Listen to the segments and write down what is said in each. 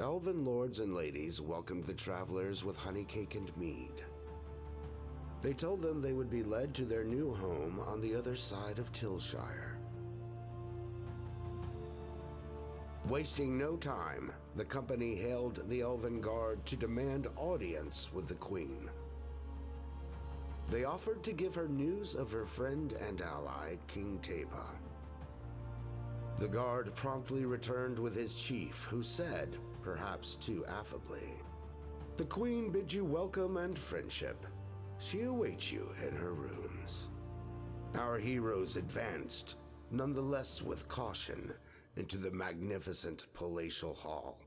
Elven lords and ladies welcomed the travelers with honey cake and mead. They told them they would be led to their new home on the other side of Tillshire. Wasting no time, the company hailed the Elven Guard to demand audience with the Queen. They offered to give her news of her friend and ally, King Teba. The guard promptly returned with his chief, who said, perhaps too affably, "The Queen bids you welcome and friendship. She awaits you in her rooms." Our heroes advanced, nonetheless with caution, into the magnificent palatial hall.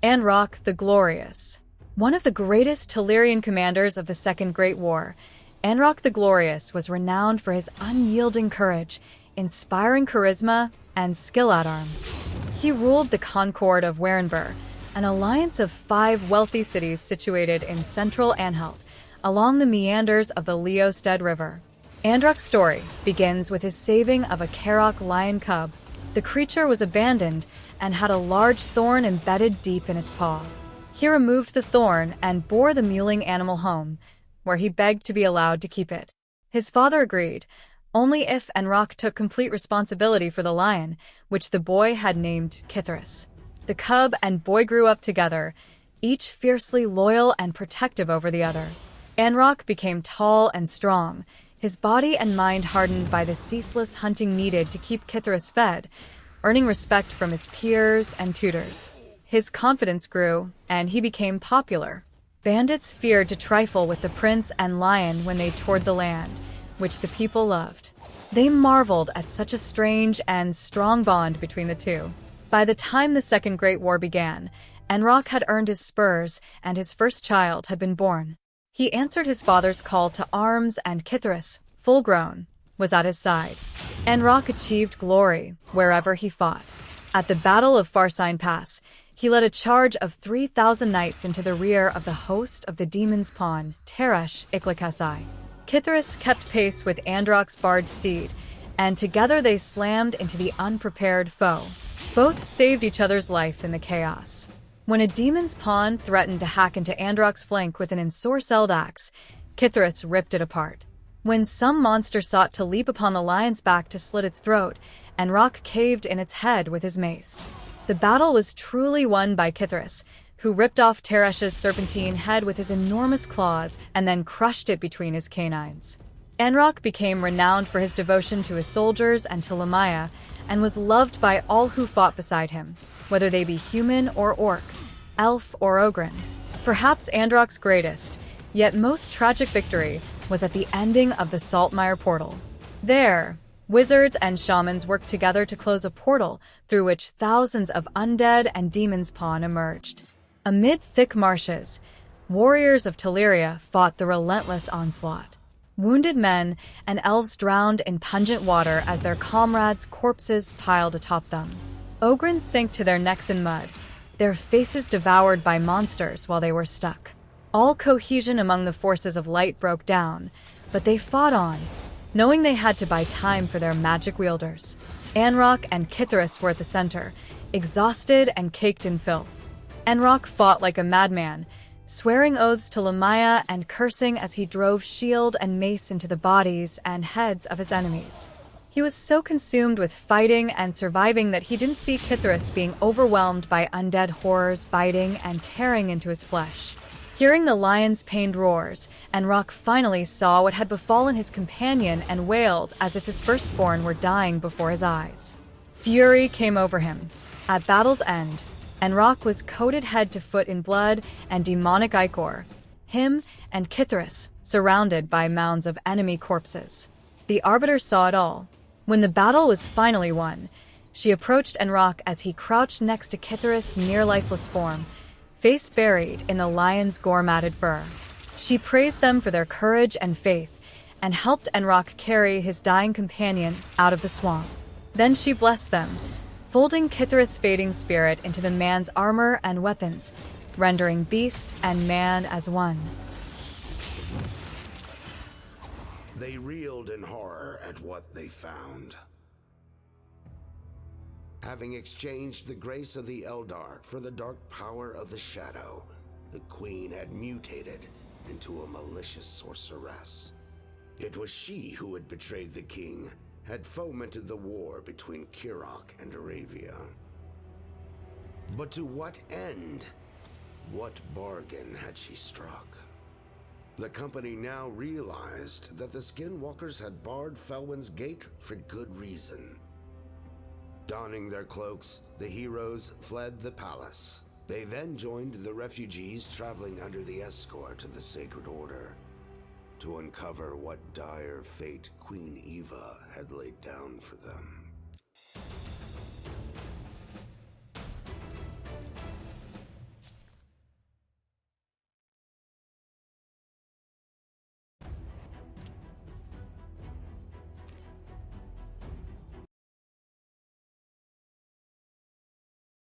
Androc the Glorious. One of the greatest Telerian commanders of the Second Great War, Androc the Glorious was renowned for his unyielding courage, inspiring charisma, and skill at arms. He ruled the Concord of Werenber, an alliance of 5 wealthy cities situated in central Anhalt, along the meanders of the Leosted River. Androc's story begins with his saving of a Karok lion cub. The creature was abandoned and had a large thorn embedded deep in its paw. He removed the thorn and bore the mewling animal home, where he begged to be allowed to keep it. His father agreed, only if Androc took complete responsibility for the lion, which the boy had named Kithris. The cub and boy grew up together, each fiercely loyal and protective over the other. Androc became tall and strong, his body and mind hardened by the ceaseless hunting needed to keep Kithris fed, earning respect from his peers and tutors. His confidence grew, and he became popular. Bandits feared to trifle with the prince and lion when they toured the land, which the people loved. They marveled at such a strange and strong bond between the two. By the time the Second Great War began, Androc had earned his spurs, and his first child had been born. He answered his father's call to arms, and Kithris, full-grown, was at his side. Androc achieved glory wherever he fought. At the Battle of Farsine Pass, he led a charge of 3,000 knights into the rear of the host of the Demon's Pawn, Teresh Iklikasai. Kithris kept pace with Androc's barred steed, and together they slammed into the unprepared foe. Both saved each other's life in the chaos. When a demon's pawn threatened to hack into Androc's flank with an ensorcelled axe, Kithris ripped it apart. When some monster sought to leap upon the lion's back to slit its throat, Androc caved in its head with his mace. The battle was truly won by Kithris, who ripped off Teresh's serpentine head with his enormous claws and then crushed it between his canines. Androc became renowned for his devotion to his soldiers and to Lamaya, and was loved by all who fought beside him, whether they be human or orc, elf or ogren. Perhaps Androc's greatest, yet most tragic victory was at the ending of the Saltmire portal. There, wizards and shamans worked together to close a portal through which thousands of undead and demons spawn emerged. Amid thick marshes, warriors of Teleria fought the relentless onslaught. Wounded men and elves drowned in pungent water as their comrades' corpses piled atop them. Ogrins sank to their necks in mud, their faces devoured by monsters while they were stuck. All cohesion among the forces of light broke down, but they fought on, knowing they had to buy time for their magic wielders. Androc and Kithris were at the center, exhausted and caked in filth. Androc fought like a madman, swearing oaths to Lamaya and cursing as he drove shield and mace into the bodies and heads of his enemies. He was so consumed with fighting and surviving that he didn't see Kithris being overwhelmed by undead horrors biting and tearing into his flesh. Hearing the lion's pained roars, Androc finally saw what had befallen his companion and wailed as if his firstborn were dying before his eyes. Fury came over him. At battle's end, Androc was coated head to foot in blood and demonic ichor, him and Kithris surrounded by mounds of enemy corpses. The Arbiter saw it all. When the battle was finally won, she approached Androc as he crouched next to Kithris' near-lifeless form, face buried in the lion's gore-matted fur. She praised them for their courage and faith, and helped Androc carry his dying companion out of the swamp. Then she blessed them, folding Kithris' fading spirit into the man's armor and weapons, rendering beast and man as one. They reeled in horror at what they found. Having exchanged the grace of the Eldar for the dark power of the Shadow, the Queen had mutated into a malicious sorceress. It was she who had betrayed the king, had fomented the war between Kirok and Aravia. But to what end? What bargain had she struck? The company now realized that the Skinwalkers had barred Felwyn's gate for good reason. Donning their cloaks, the heroes fled the palace. They then joined the refugees traveling under the escort of the Sacred Order to uncover what dire fate Queen Eva had laid down for them.